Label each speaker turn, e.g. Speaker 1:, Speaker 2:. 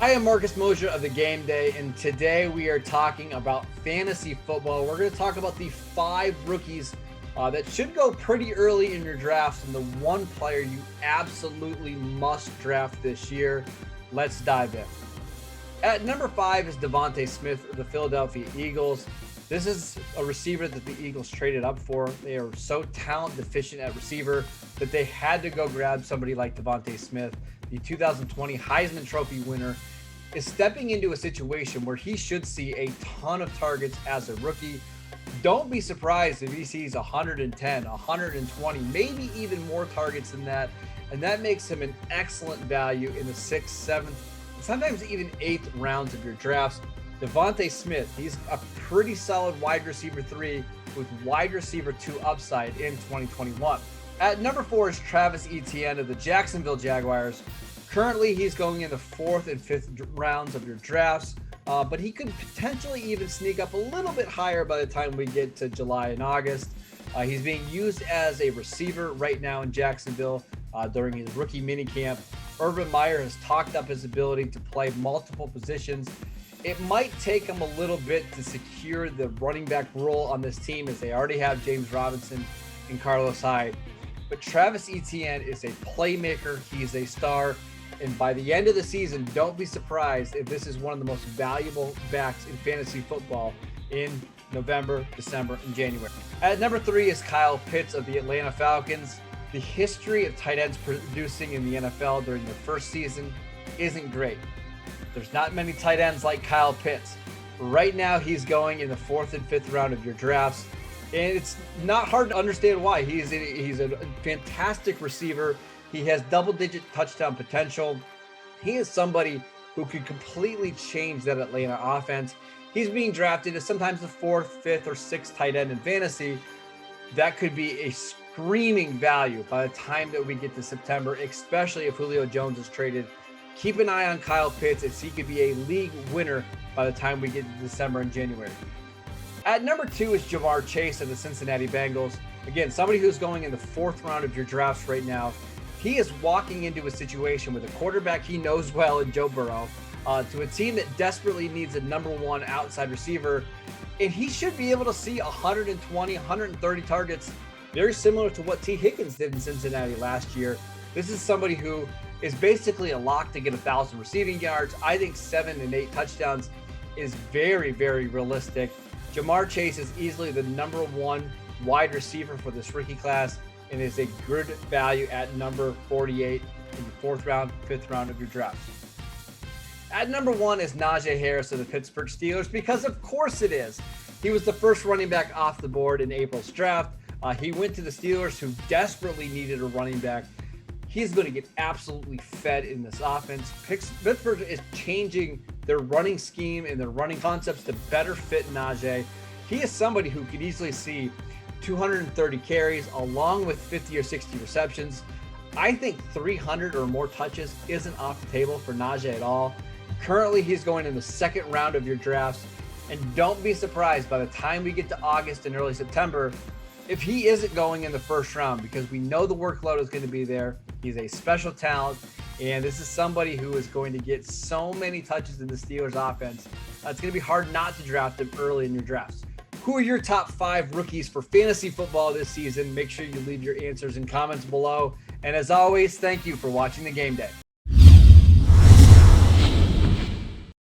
Speaker 1: I am Marcus Mosher of the Game Day, and today we are talking about fantasy football. We're going to talk about the 5 rookies that should go pretty early in your drafts and the one player you absolutely must draft this year. Let's dive in. At number 5 is Devonta Smith of the Philadelphia Eagles. This is a receiver that the Eagles traded up for. They are so talent deficient at receiver that they had to go grab somebody like Devonta Smith. The 2020 Heisman Trophy winner is stepping into a situation where he should see a ton of targets as a rookie. Don't be surprised if he sees 110, 120, maybe even more targets than that. And that makes him an excellent value in the 6th, 7th, sometimes even 8th rounds of your drafts. Devonta Smith, he's a pretty solid wide receiver 3 with wide receiver 2 upside in 2021. At number 4 is Travis Etienne of the Jacksonville Jaguars. Currently, he's going in the 4th and 5th rounds of your drafts, but he could potentially even sneak up a little bit higher by the time we get to July and August. He's being used as a receiver right now in Jacksonville during his rookie minicamp. Urban Meyer has talked up his ability to play multiple positions. It might take him a little bit to secure the running back role on this team, as they already have James Robinson and Carlos Hyde. But Travis Etienne is a playmaker. He's a star. And by the end of the season, don't be surprised if this is one of the most valuable backs in fantasy football in November, December, and January. At number 3 is Kyle Pitts of the Atlanta Falcons. The history of tight ends producing in the NFL during their first season isn't great. There's not many tight ends like Kyle Pitts. Right now, he's going in the 4th and 5th round of your drafts. And it's not hard to understand why. He's a fantastic receiver. He has double-digit touchdown potential. He is somebody who could completely change that Atlanta offense. He's being drafted as sometimes the 4th, 5th, or 6th tight end in fantasy. That could be a screaming value by the time that we get to September, especially if Julio Jones is traded. Keep an eye on Kyle Pitts, as he could be a league winner by the time we get to December and January. At number 2 is Jamar Chase of the Cincinnati Bengals. Again, somebody who's going in the 4th round of your drafts right now. He is walking into a situation with a quarterback he knows well in Joe Burrow, to a team that desperately needs a number 1 outside receiver. And he should be able to see 120, 130 targets, very similar to what T. Higgins did in Cincinnati last year. This is somebody who is basically a lock to get 1,000 receiving yards. I think 7 and 8 touchdowns is very, very realistic. Jamar Chase is easily the number 1 wide receiver for this rookie class, and is a good value at number 48 in the 4th round, 5th round of your drafts. At number 1 is Najee Harris of the Pittsburgh Steelers, because of course it is. He was the first running back off the board in April's draft. He went to the Steelers, who desperately needed a running back. He's going to get absolutely fed in this offense. Pittsburgh is changing their running scheme and their running concepts to better fit Najee. He is somebody who could easily see 230 carries along with 50 or 60 receptions. I think 300 or more touches isn't off the table for Najee at all. Currently, he's going in the 2nd round of your drafts. And don't be surprised by the time we get to August and early September if he isn't going in the 1st round, because we know the workload is going to be there. He's a special talent, and this is somebody who is going to get so many touches in the Steelers offense. It's going to be hard not to draft him early in your drafts. Who are your top 5 rookies for fantasy football this season? Make sure you leave your answers in comments below. And as always, thank you for watching the Game Day.